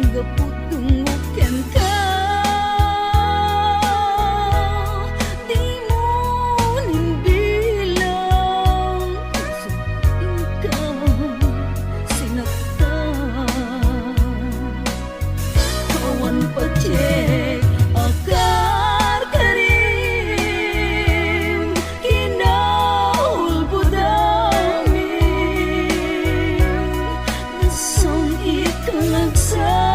Gaputungukan ka, di mo nimbilang sa ikaw sinaktan. Kawan pacek akar karim, kinaulbudamin nasong ikalagsa.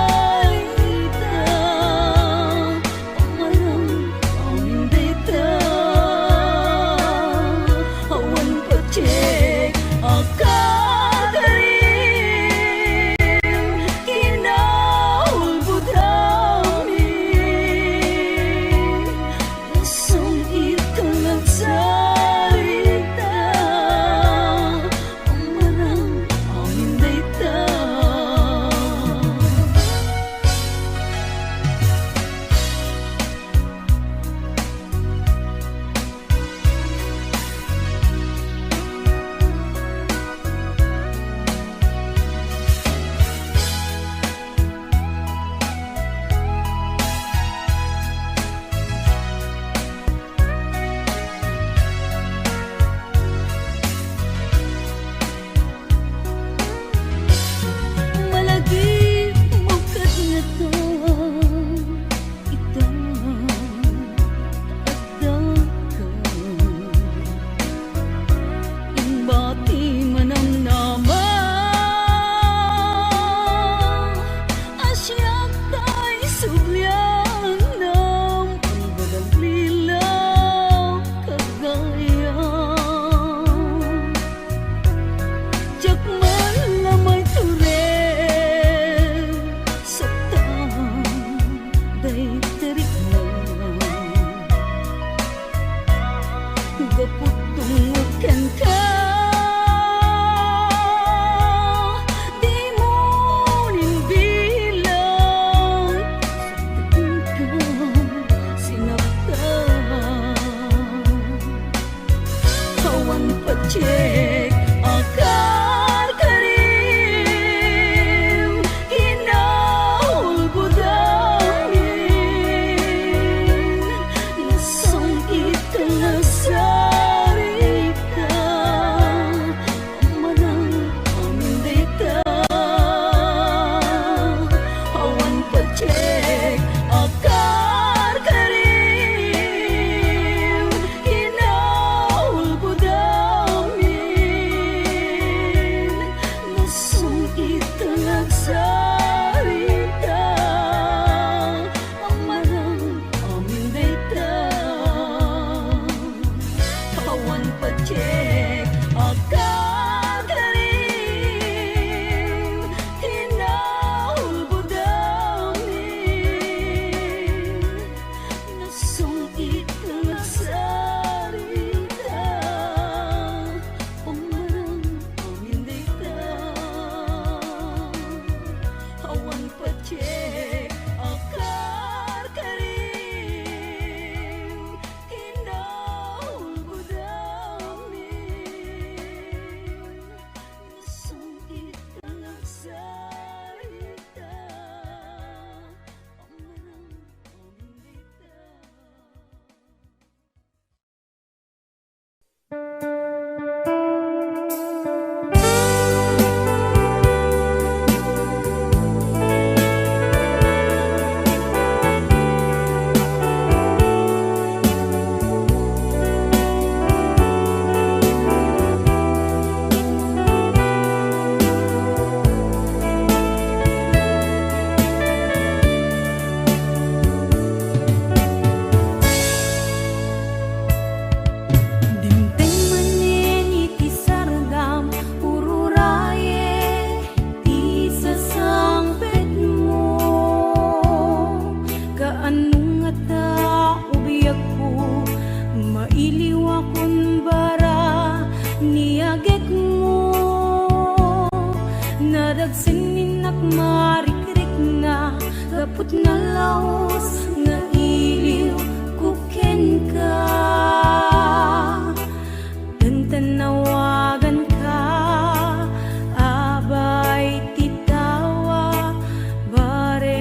Gaputungukan ka, di mo nimbilang sa ikaw sinaktan. Kawan pacek akar karim, kinaulbudamin nasong ikalasa. Kaput na laos nga iliw kuken ka, dan tanawagan ka abay titawa bare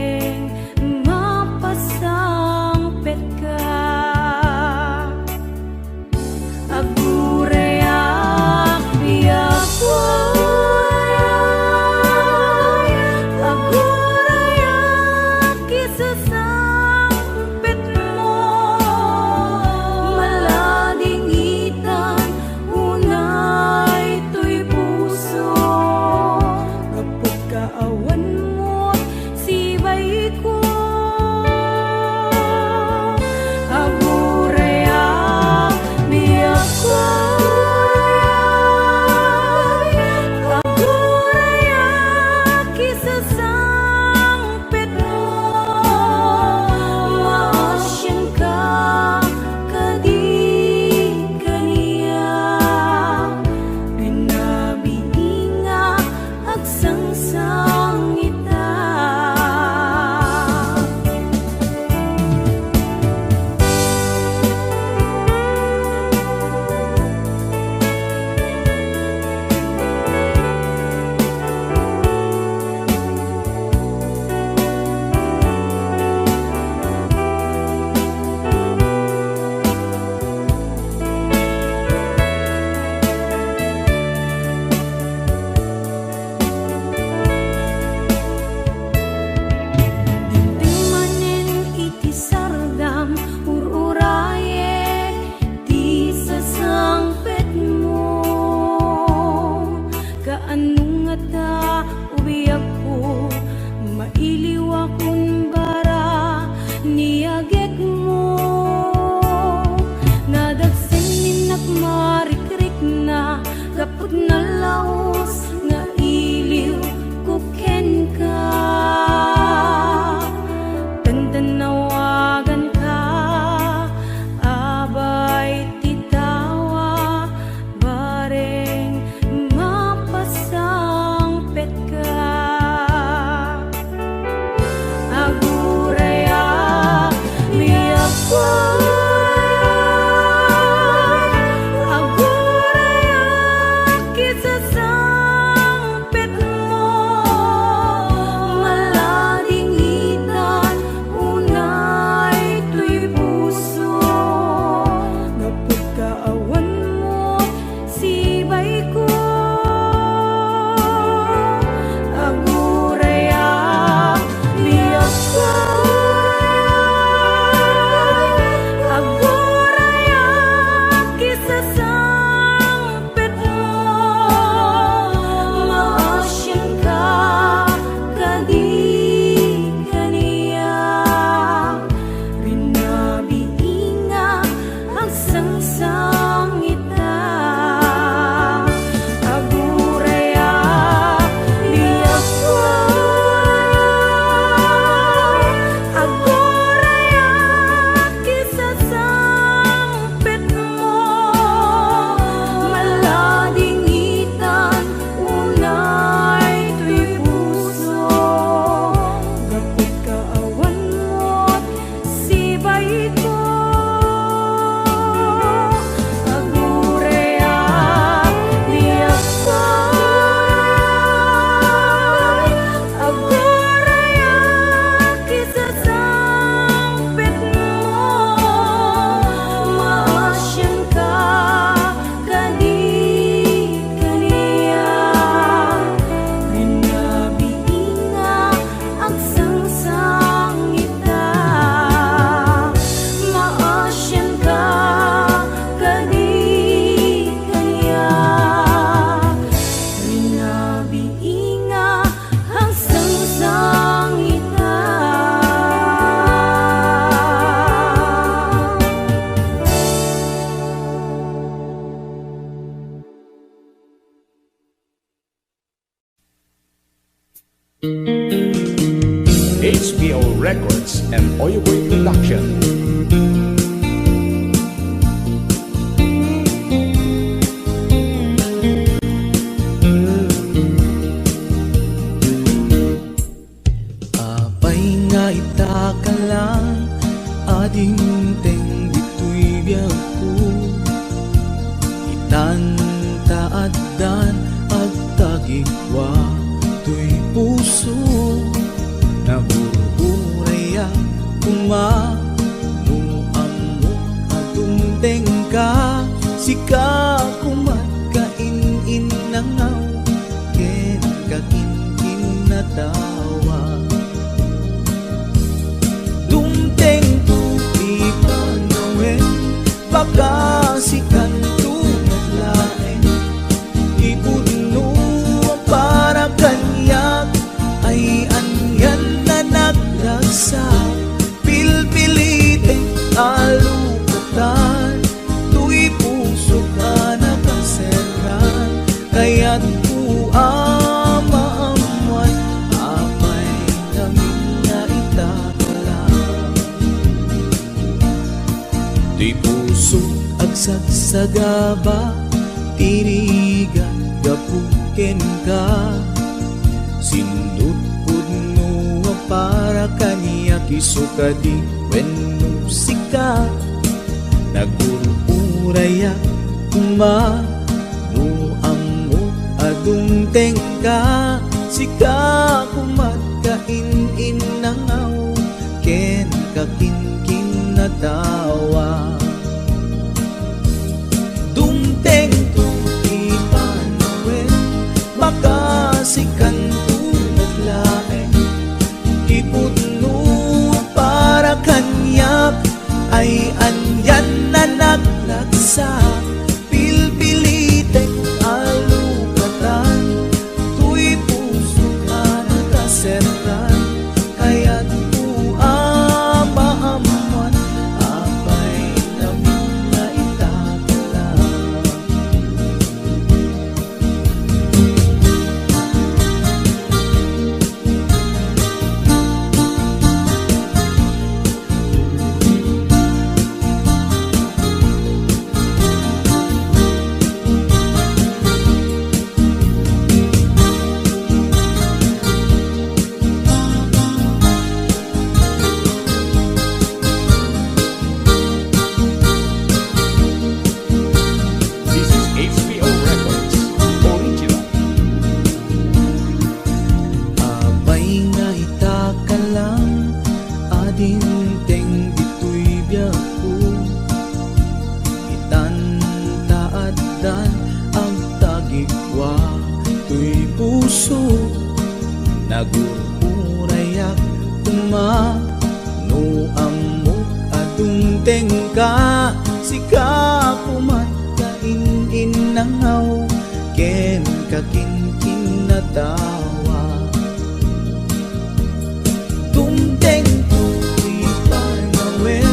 Records and Oyoboy Production. Apay nga itaka lang ading teng dito'y biyak ko itan taadan at tagigwa to'y puso na bururay kumano amo atong tengka sika kumat kain nangaw ken kakin natawa dumteng tu di panawen baka sikan tu naglaen ibudno para kanyak ay anyan na naglagsa pilpilite alukatan tu'y puso ka nakaseran kaya't ku amaamuan apay namin na itakalang tu'y puso agsagsagaba tirigan gapuken ka sindut pudno para kaniya kisukadi when musika nagururaya kuma no amo adung tengka sika kumat kain nangaw ken kakin natawa dumteng tu ipanawen makasikan tu naglaen ipudno para kanyak ay anyan na naglagsa pilpilite alukatan tu'y puso ka nakaseran kaya't ku amaamuan apay namin na itakalang This is HBO Records Original. apay nga itaka lang ading teng dito'y biyak ko itan taadan ang tagigwa to'y puso nagururayak kumano amo atong tengka sika kumat kain nangaw ken kakin natawa dumteng tu ipanawen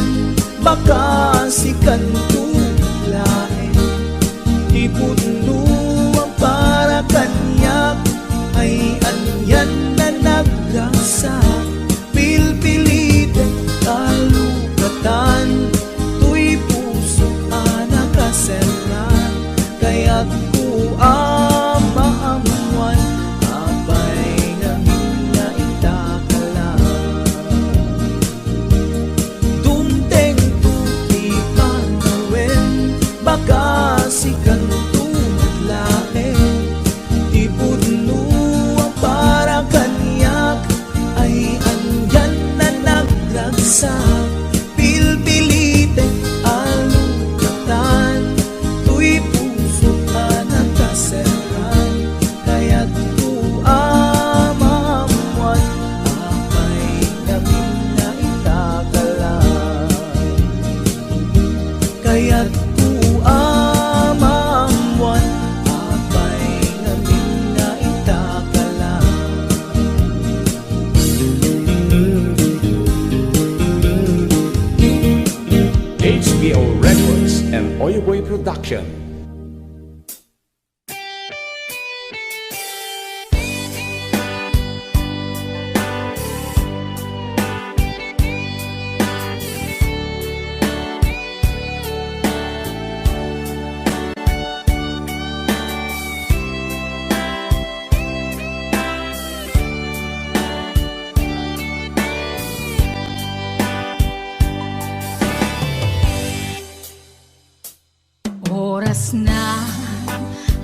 baka sikan tu laen ipudno para kanyak ay anyan na naglagsa pilpilite alukatan tu'y puso nakaseran kaya't ku amaamuan apay namin na itakalang dumteng tu ipanawen baka sikan tu naglaen ipudno para kanyak ay anyan na naglagsa pilpilite alukatan tu'y puso ka nakaseran kaya't ku amaamuan apay namin na itakalang kaya't ku amaamuan apay namin na itakalang HBO Records and Oyoboy Production.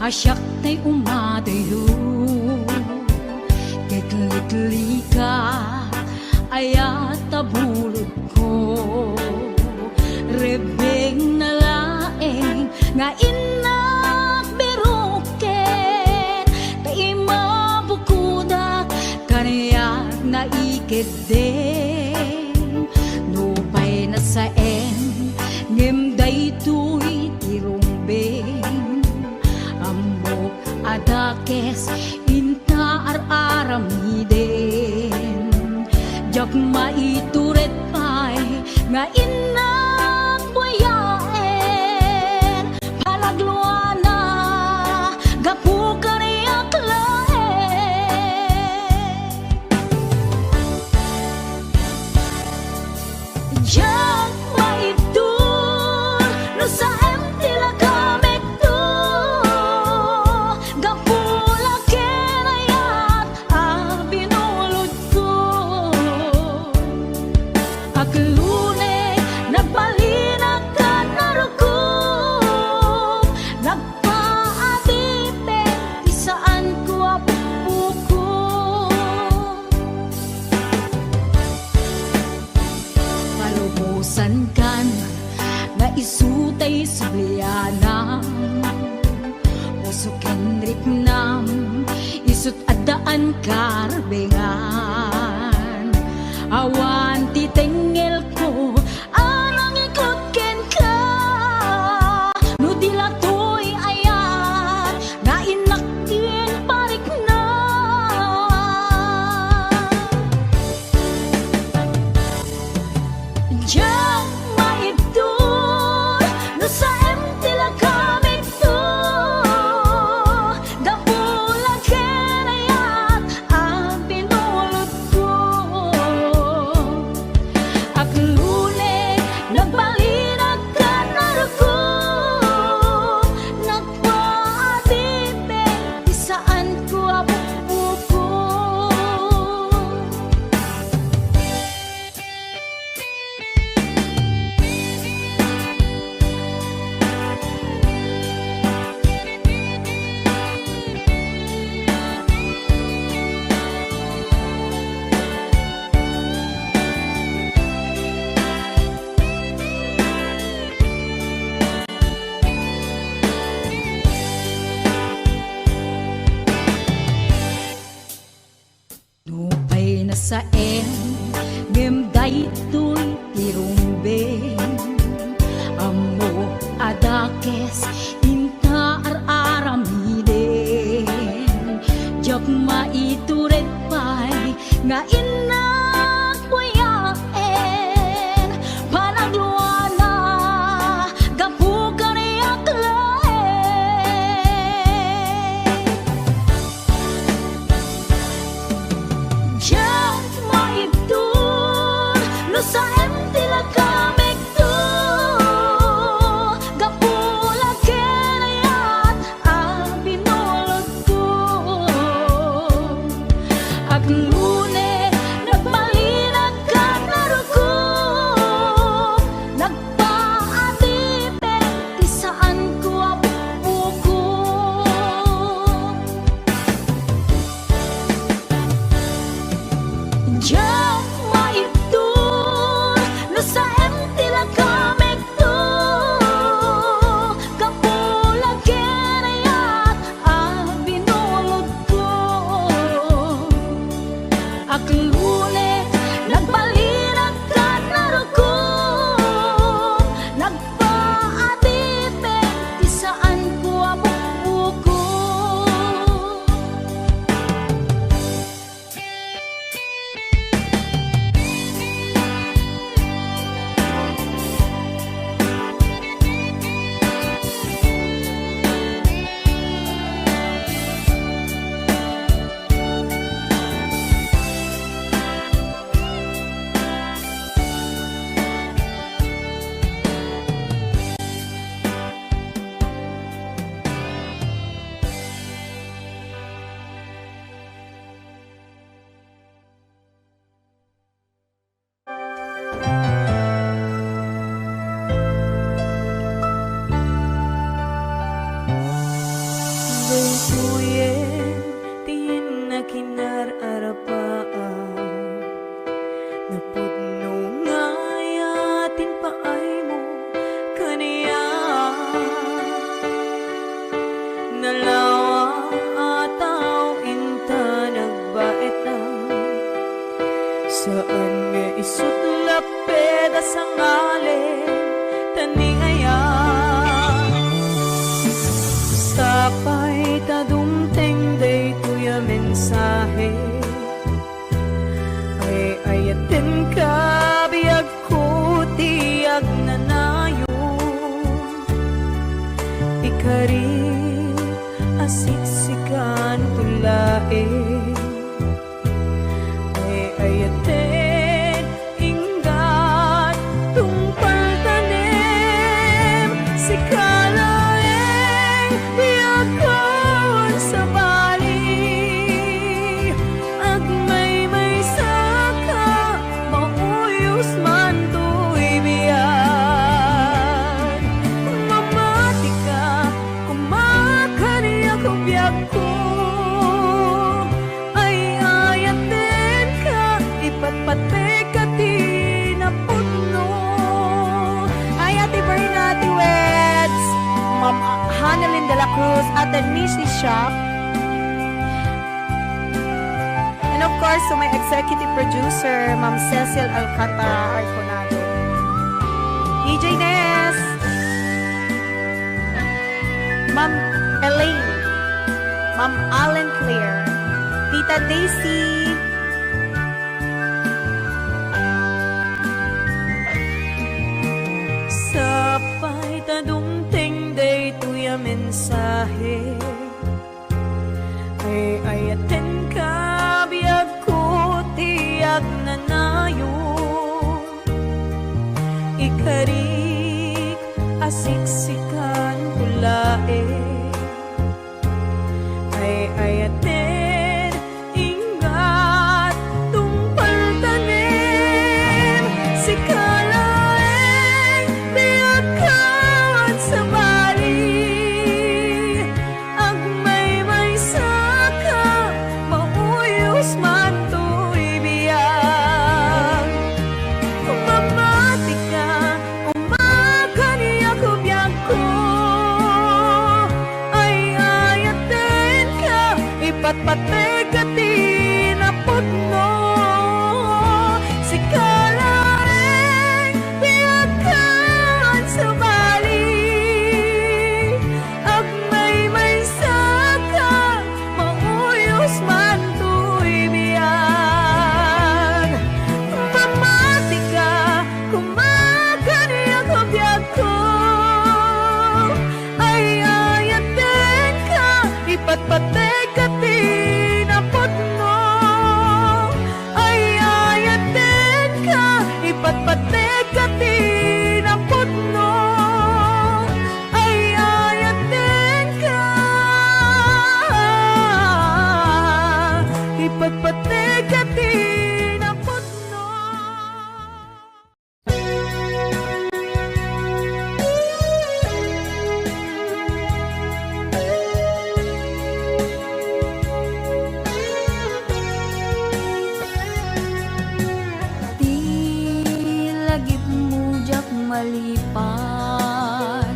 asyak tay umadayo Kitlikli ka ayat tabulod ko Rebeng na laeng nga inak biruken Kay mabukuda kaniyak na ikeden Nupay na saen ngem daytoy tirumbeng Amok adakes inta ar-aramiden Jak maituret pay nga inak buyaen Palagluana gapu kaniyak laen Jak maitur no sa empty la gamit to Gapula kenayat binulod ko Aklune nagbalinag ka narukup Nagpaadipe isaan ko apupuko Palubusan kan nga isutay sublianam Puso kenrik nam isut adaan karbengan Awan titengel ko anang ikot ken ka No dilatoy ayat nga inaktin parik na Diyan maibdur no sa empty la gamit to Gapula kenayat binulod ko Aklune nagbalinag ka narukup Nagpaadipe isaan ko apupuko Nupay na saen ngem daytoy tirumbeng Amo adakes inta ar-aramiden Jak maituret pay nga inak buyaen Panagluana gapu kaniyak laen Jak maibdur no sa empty la gamit to Gapula kenayat binulod ko Aklune nagbalinag ka narukup Nagpaadipe isaan ko apupuko Diyan maibdur sangalin taniayan. Sapay tadumteng day tuya mensahe, ay ayatin ka biyag ko tiyag nanayon. Ikari asiksikan tulae, ay ayatin inggat tungpal tanim. Si kalaeng biyakon sa bali, agmay saka mauyos man to'y biyan. Mamati ka kumakani ako biyak ko, ay ayatin ka ipatpatek ka tinaputno. Ay, Ate Bernati Weds, Ma'am Hanalyn de la Cruz at the Nishi Shop. And of course, to my executive producer, Ma'am Cecil Alcantara Arconado. DJ Ness, Ma'am Elaine, Ma'am Allen Claire, Tita Daisy, Sapay tadumteng day tuya mensahe, ay ayaten ka biyag ko tiyag nanayon. Ikarik asiksikan tulae, ay ayaten inggat tungpal tanim. Si kalaeng biyagkan sa bali, agmay saka mauyos man to'y biyag. Mamati ka umakani ako biyak ko, ay ayaten ka ipatpatek ka tinaputno. Si kalaeng biyagkan sa bali, agmay saka mauyos man to'y biyag. Mamati ka kumakani ako biyak ko, ay ayaten ka ipatpatek ka tinaputno. Ay ayaten ka ipatpatek ka tinaputno. Ay ayaten ka ipatpatek ka tinaputno. Di lagi mujak malipat,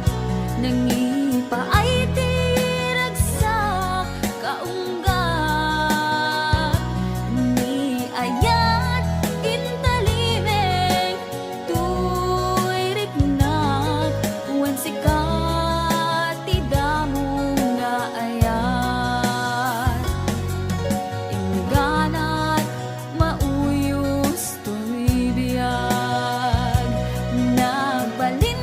nangipa ay tiragsak kaunggat. Ni ayat intalimeng tuy riknak, wen sikat tidamong nga ayat. Ingganat mauyos to'y biyag, nagbalin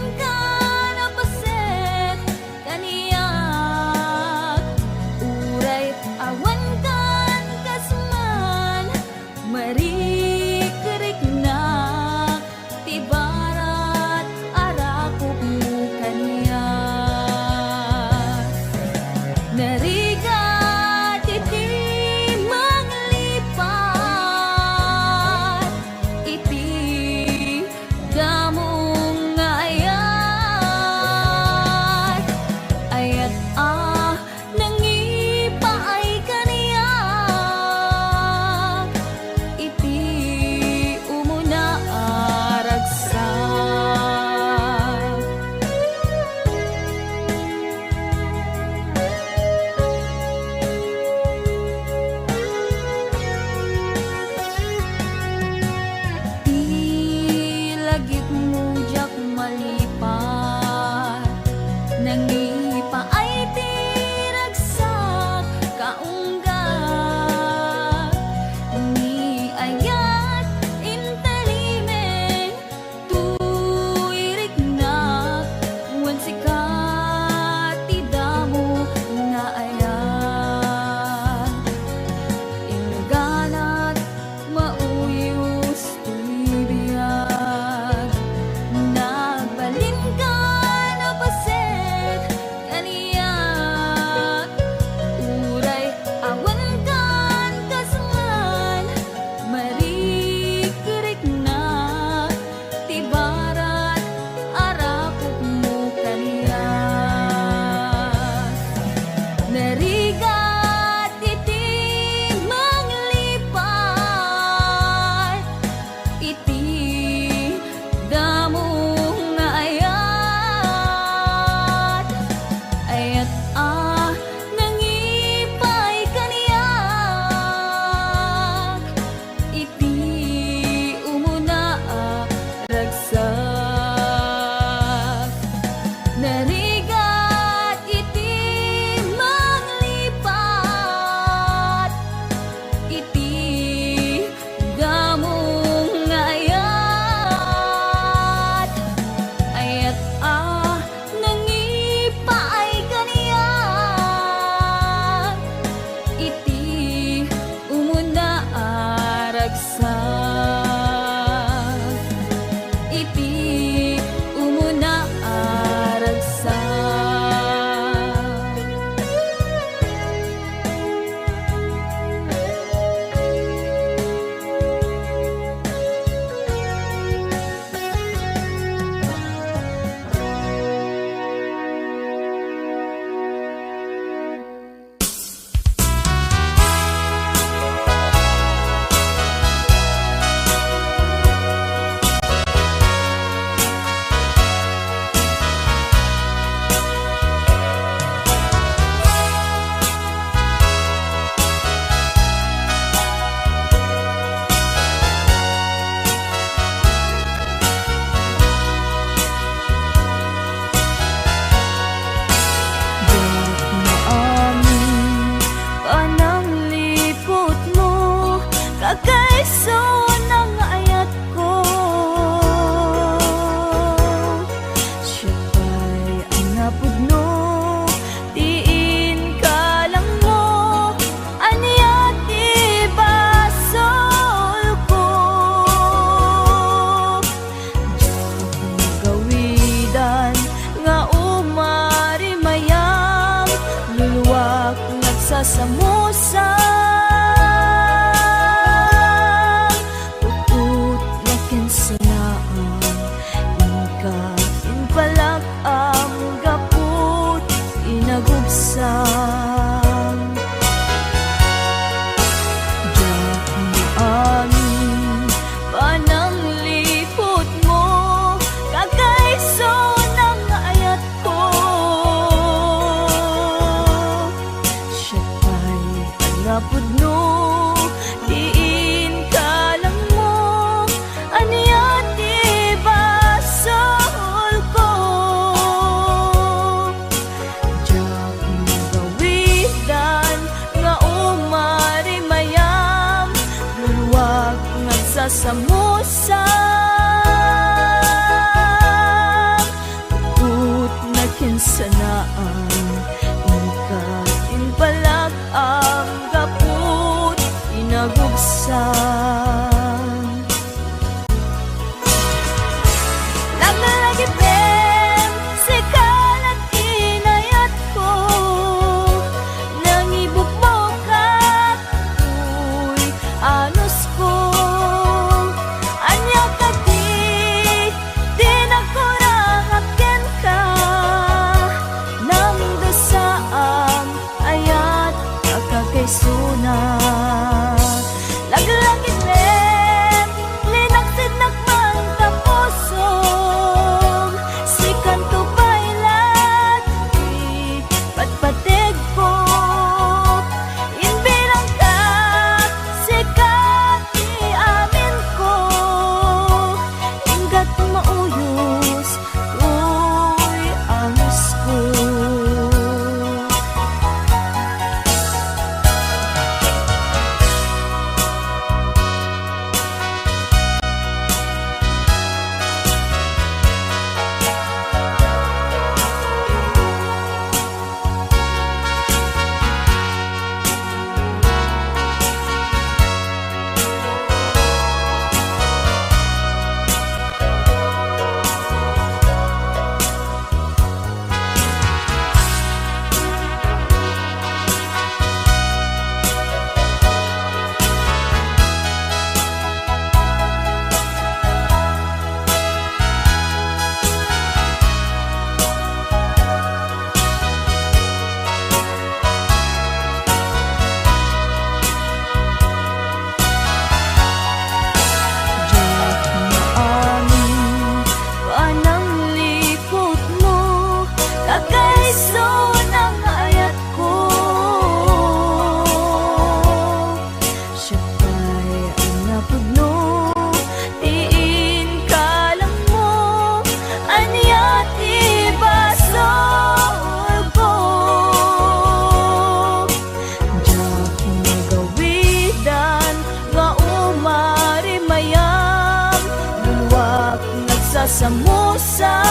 sa musang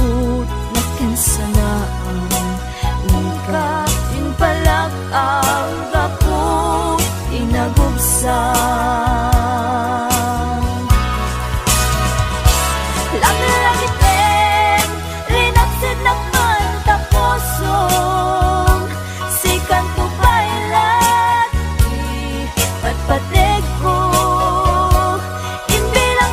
ut na kansanaan ika yung palak ang gapo inagubsang langit-langit rinapsid ng mantapusong sikan ko pailat patpatek ko imbilang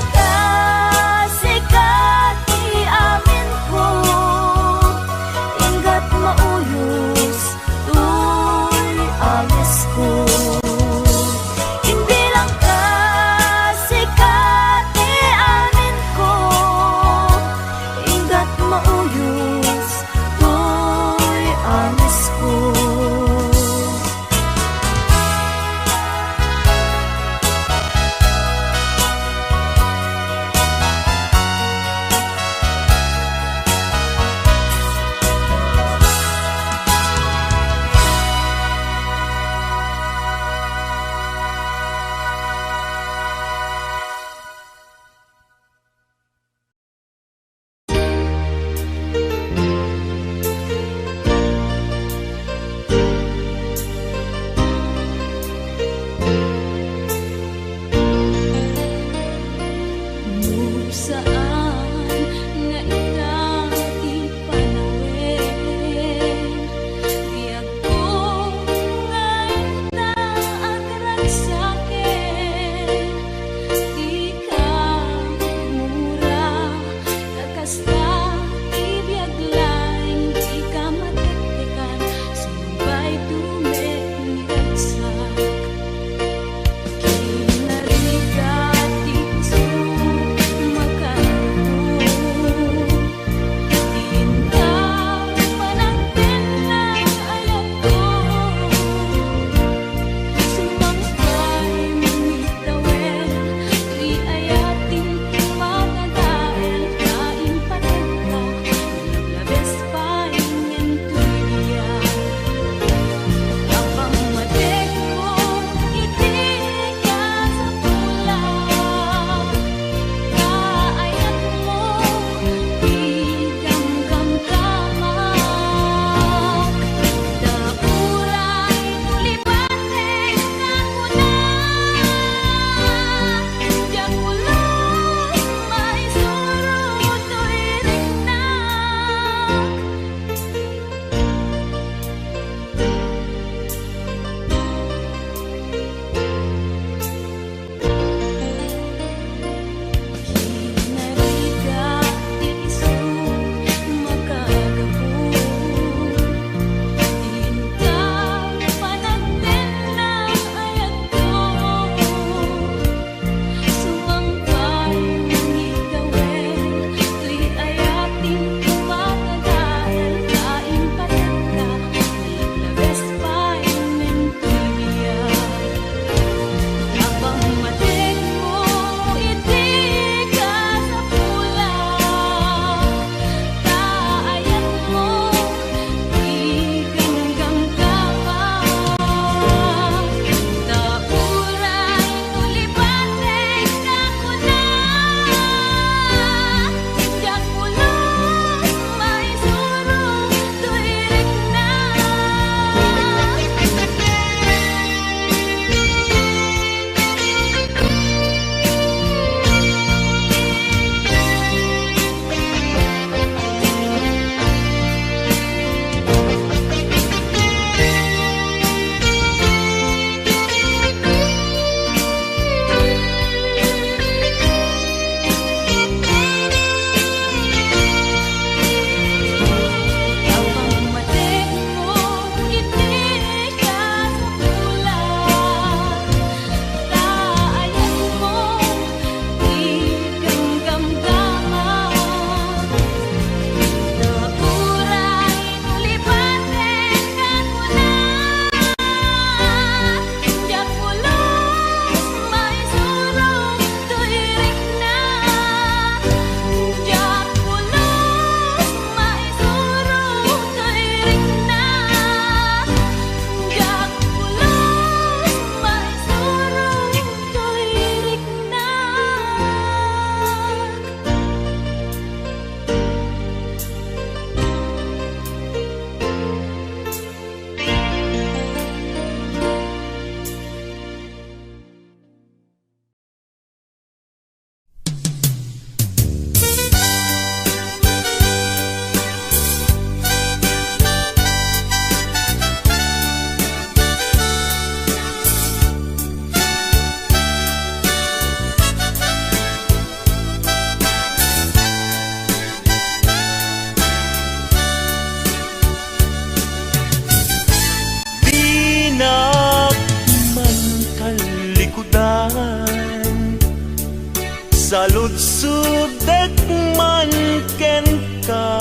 saludsudek man ken ka.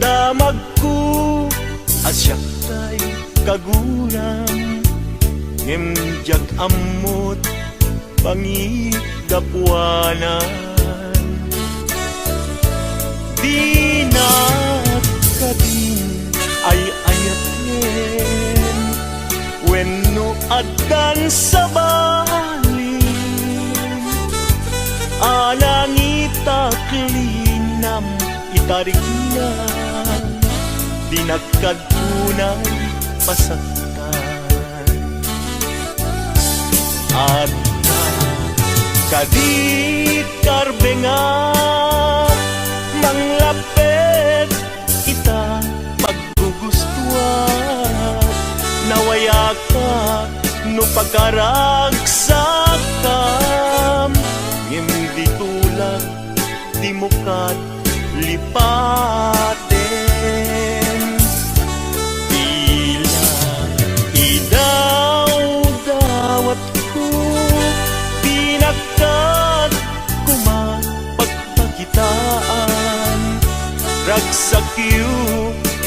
Damag ko asyak tay kagurang ngimjag amot pangidapwanan. Di na kadin ay ayaten wenno addan sa balin anang itaklinam itarignan di nagkadunay pasaktan. At kadit karbengan manglapet ita paggugustuhan nawaya ka no pagkaragsakam hindi tulak di mukat lipaten tila idaw-dawat ko pinakat kumapagpakitaan ragsakyu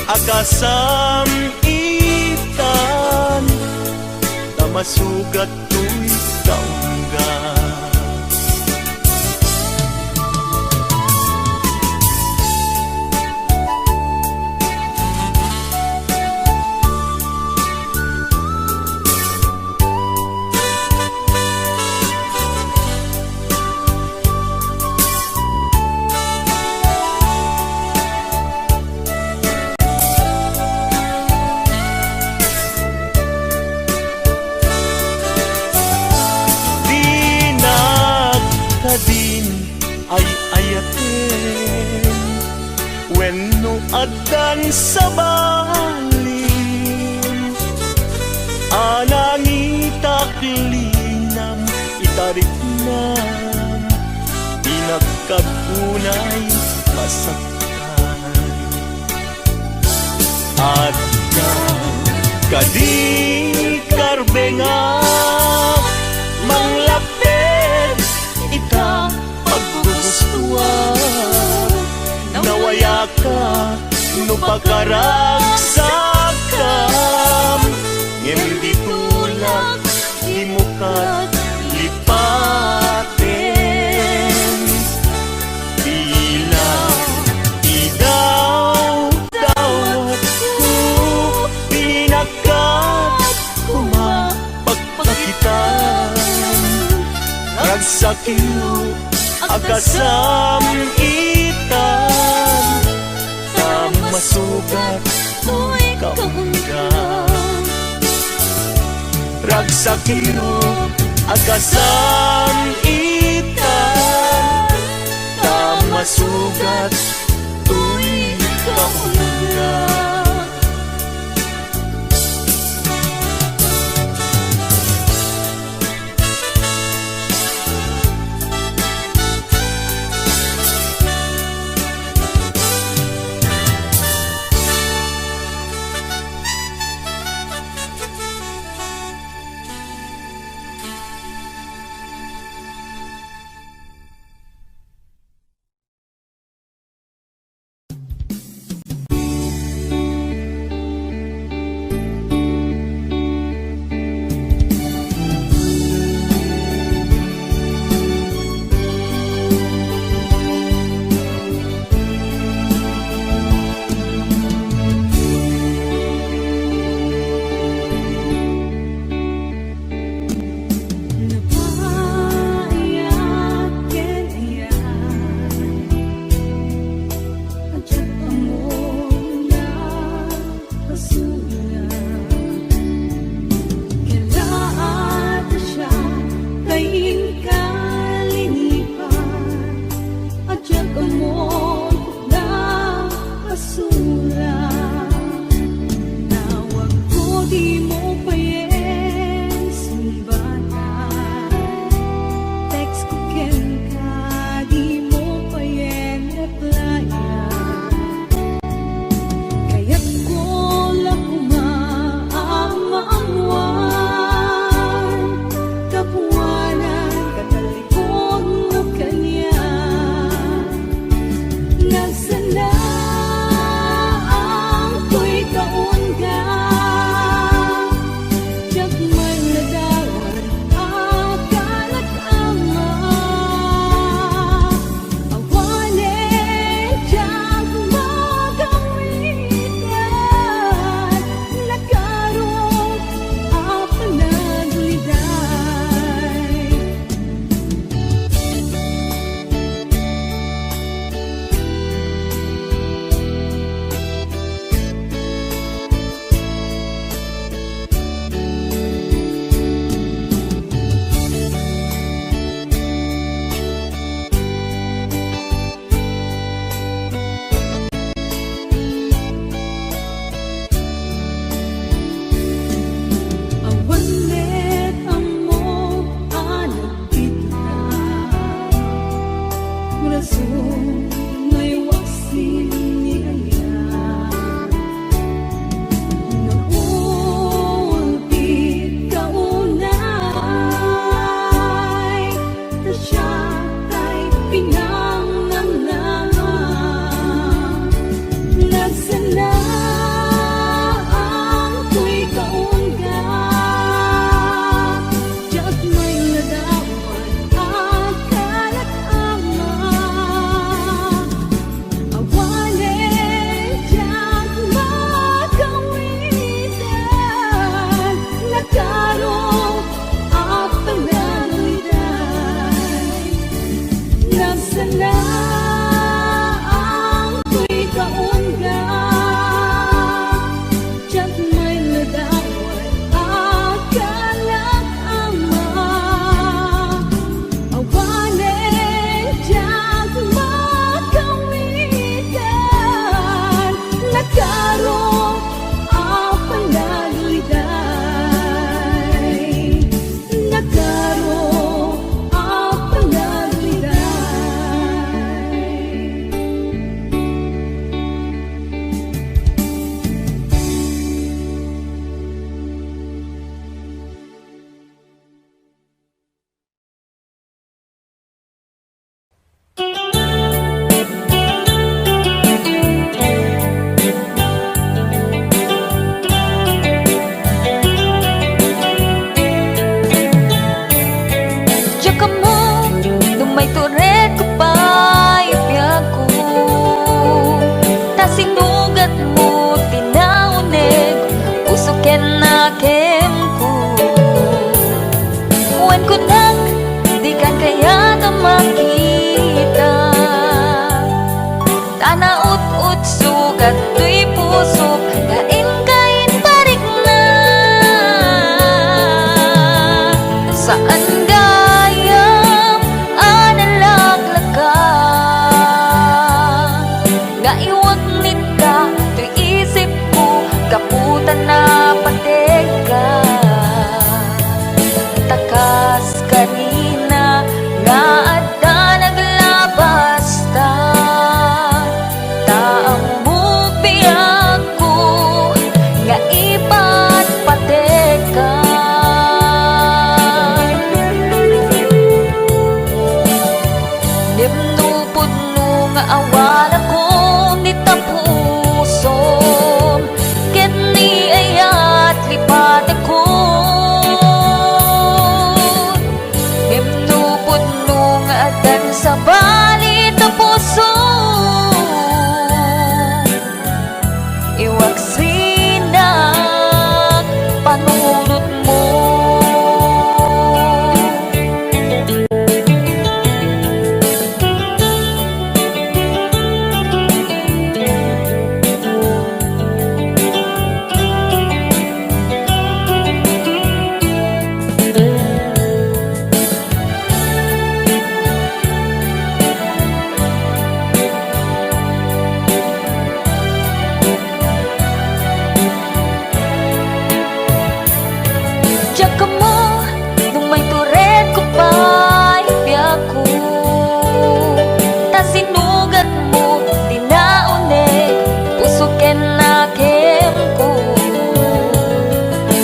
akasam itan tamasugat to'y kaungga. Din ay ayaten wenno addan sa balin anang itaklinam itariknam pinagkapunay masaktan. At kadi karbengak manglapet ita paggugustuhan nawaya ka no pagkaragsakam hindi tulak di mukat lipaten tila idaw-dawat ko pinakat kumapagpakitan ragsakyu akasam itan tamasugat to'y kaungga. Ragsakyu akasam itan tamasugat to'y kaungga. Saan gayam analaglaga nga iwag nit ka to'y isip ko kaputan na pateka takas kanina nga adda naglabas ta taang bubiyag ko nga ipat pateka nimnupod no nga awan ako nitapusom ket ni ayat lipat ako nimnupod no nga adan sa bali tapusom iwag sinak panunot mo. Diyak ka mo, nung may tured ko pa'y biyak ko ta sinugat mo, tinaunig, puso ken na kem ko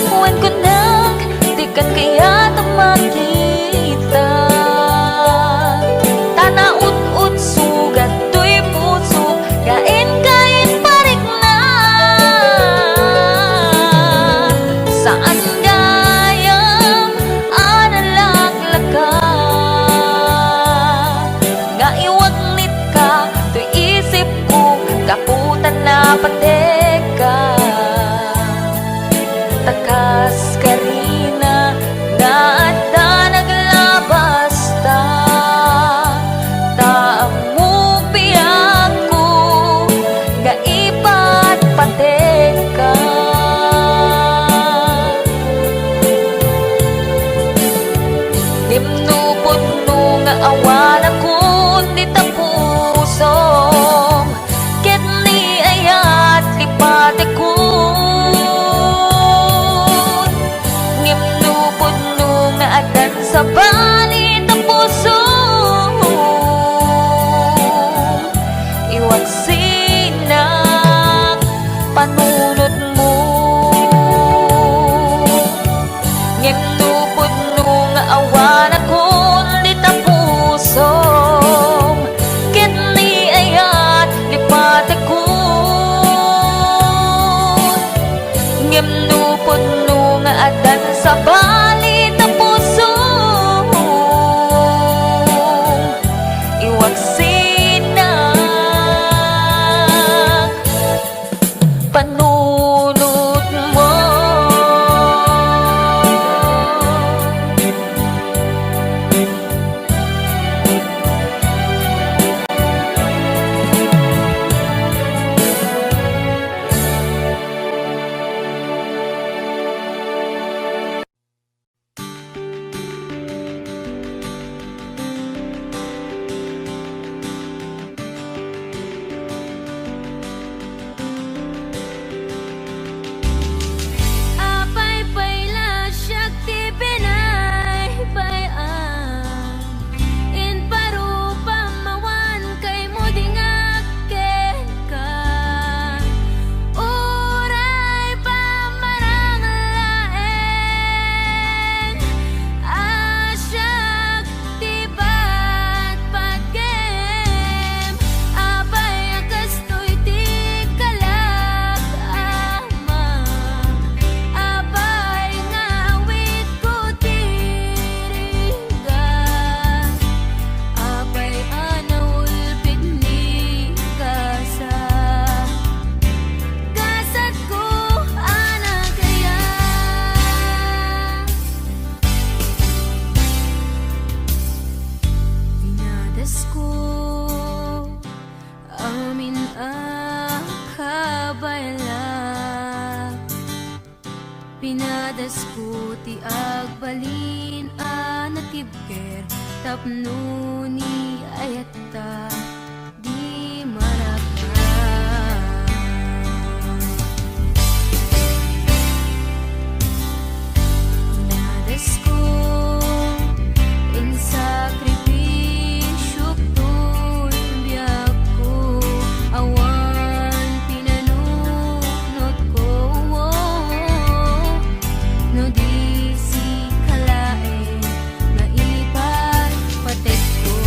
huwag ko nang, di kan kaya makita tanaut-ut sugat, to'y puso, kain-kain parik na saan gayam analaglaga nga iwag nit ka to'y isip ko kaputan na pateka takas karina nga adda naglabas ta taang mupiyag ko nga ipat pateka nimnupod no nga awan ako nitapusom ket ni ayat lipat ako nimnupod no nga adan sa bali tapusom iwag sinak panunot mo. Ngimnupod no nga awan ako nitapusom ket ni ayat lipat ako ngimnupod no nga adan sa bali tapusom iwag sinak panunot mo. Apay payla syakti binay bayan in paru pamawan kay mo dingaken ka uray pamarang laeng asyakti bat pagem apay akastoy ti kalag ama abay ngawit ko tiringga abay anaulpit ni kasa kasat ko anak kaya pinadas ko amin akabayla pinadas ko ti agbalin tapno ni ayata di maraka. Inadas ko in sakripisyo ko'y biyak ko, awan pinanunot ko, no di si kalae nga ilipat patek ko.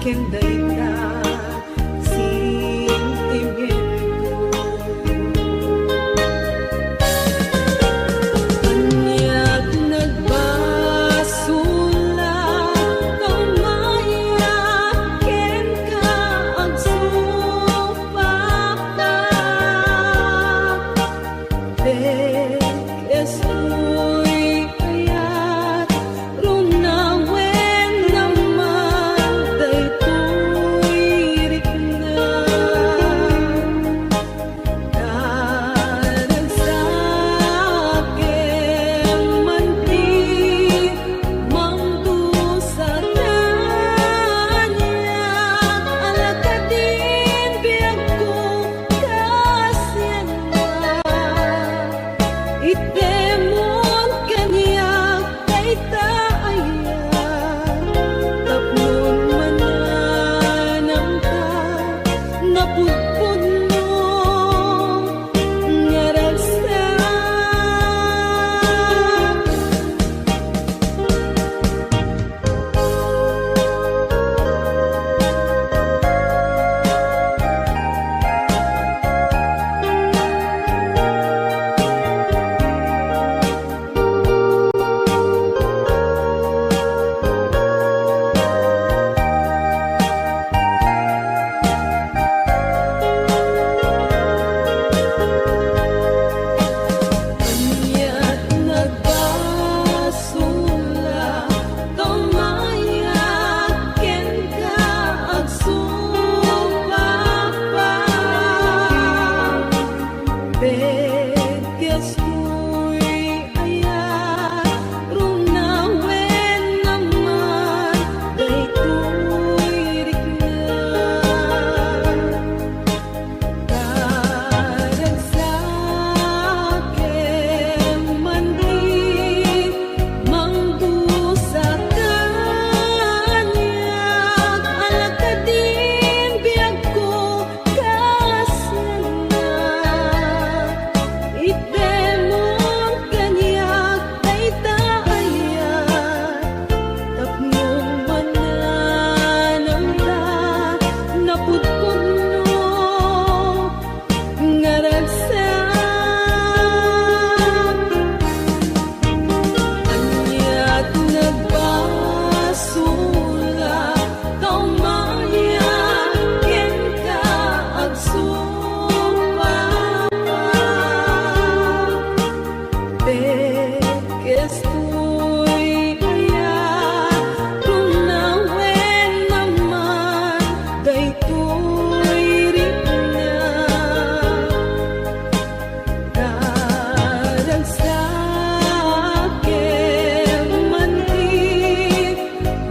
ken dayta sentimiento. Anyag nagbasula kamaya ken ka agsupapa. Estoy ayat runawen naman daytoy rikna. Daragsake manti mangdusa kanyak alakadin biag ko kasyana. Itemon kanyak dayta ayan tapnon mananang ka napudpuno nga ragsak. Anyat nagbasula kamaya ken ka agsupapa. Beges ko'y ayat runawen naman daytoy rikna. Daragsake manti mangdusa kanyak alakadin biag ko kasyana. Itemon kanyak dayta ayan tapnon mananang ta napudpuno nga ragsak. Anyat nagbasula kamaya ken ka agsupapa. Beges ko'y ayat runawen naman daytoy rikna. Daragsake manti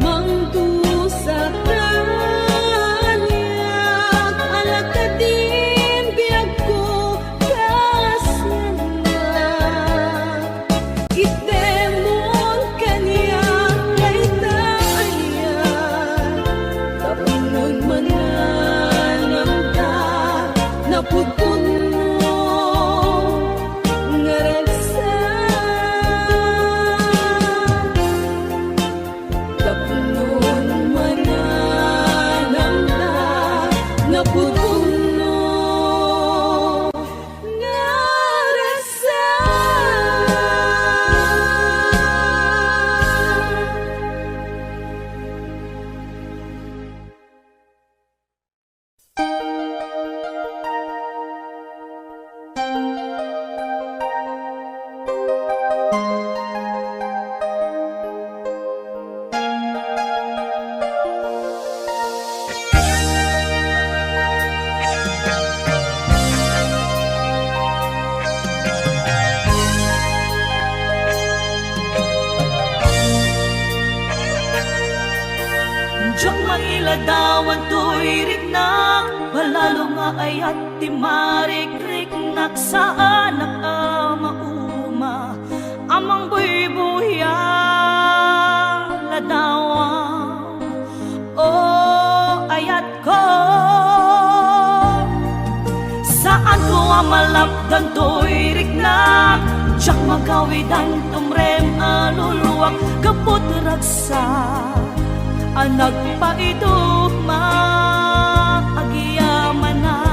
mangdusa kanyak alakadin biag ko kasyana. Itemon kanyak dayta ayan tapnon mananang ta napudpuno nga ragsak. Tapnon mananang ta napudpuno nga Diyang mailadawan to'y riknak, palalo nga ayat ti marikrik-nak sa anak mauma. Amang buy-buya ladawan, o ayat ko. Saan ko amalapdan to'y riknak, Diyak magawidan tumrem aluluwag kaput ragsa nagpaiduma agyaman na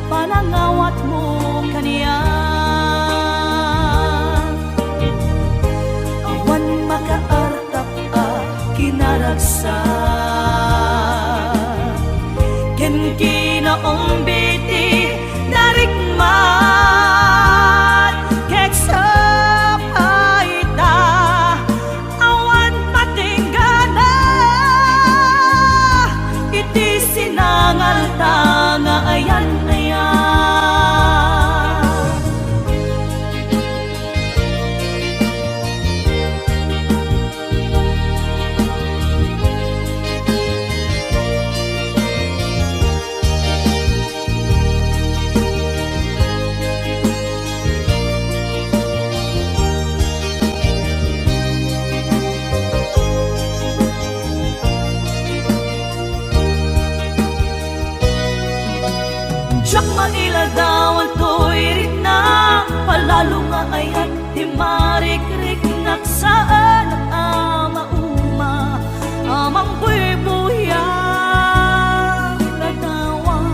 panangawat mo kaniya. Awan makaartap kinaragsa ken kinaong biti narikmat kek sa paita awan patinggana iti sinangal tanga ayan Siyak mailadawan to'y rikna palalo nga ayan di marik-rik naksaan ang ama-uma amang buy-buya ladawan.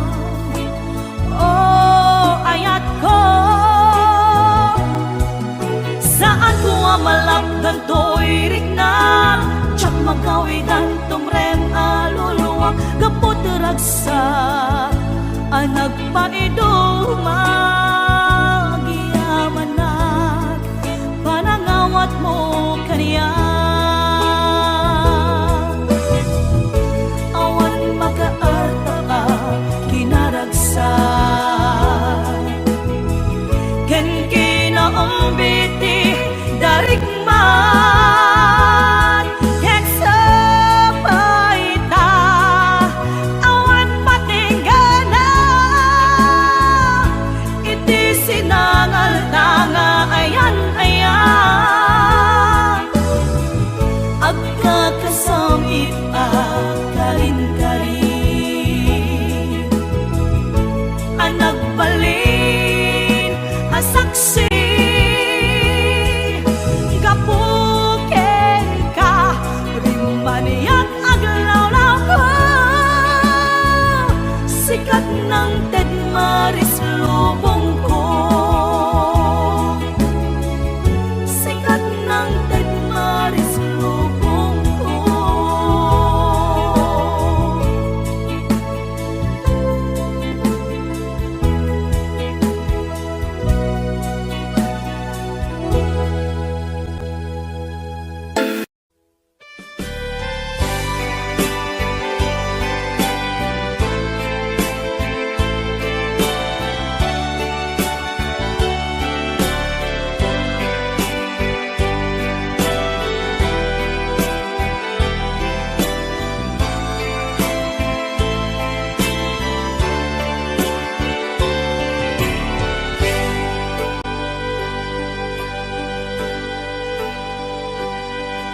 Oh, ayat ko saan ko malapdan to'y rikna siyak magawigan tumrem aluluwak kapot ragsa nagpaiduma agyaman na panangawat mo kaniya. Awan makaarta ka kinaragsa ken kinaong biti darikmat kek sa paita awan patinggana iti sinangal tanga ayan ayan agkakasamit karin-karin nagbalin asaksi gapuken ka rimaniyak aglawlaw ko sikat ng Ted Maris lubong ko sikat ng Ted Maris lubong ko.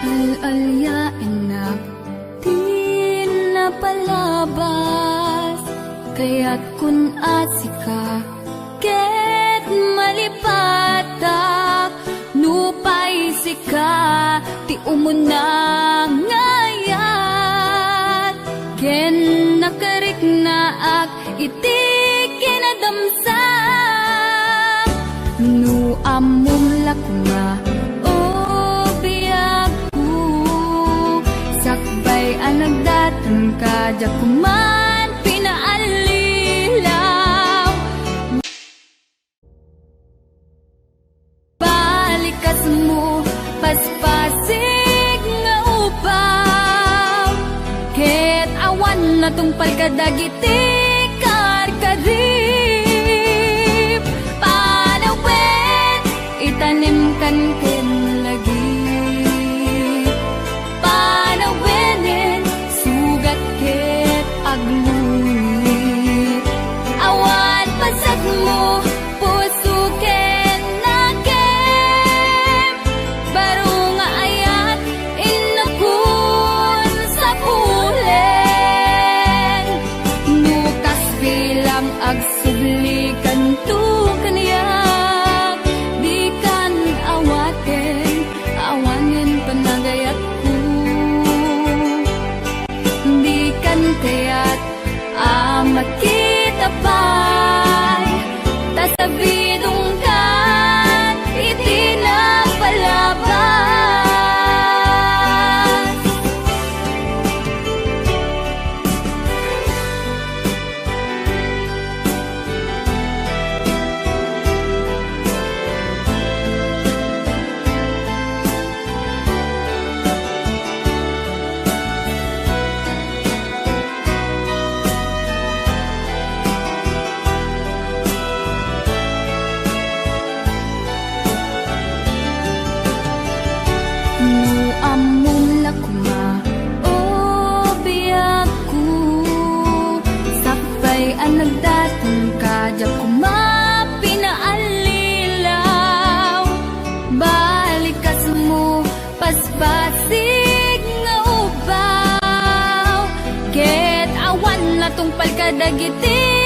Al-alyain na di na palabas kaya't kun asika ket malipatak nupay sika ti umuna ngayat ken nakarik naak iti kinadamsak nu amum lakuna nagdatang ka jakuman pinaalilaw balikas mo paspasig nga upaw ket awan na tong palkadagiti karkarib panawet itanim kan ken lagi agluit awan pasag mo puso ken nakem baro nga ayat inakun sa pulen nu dagiti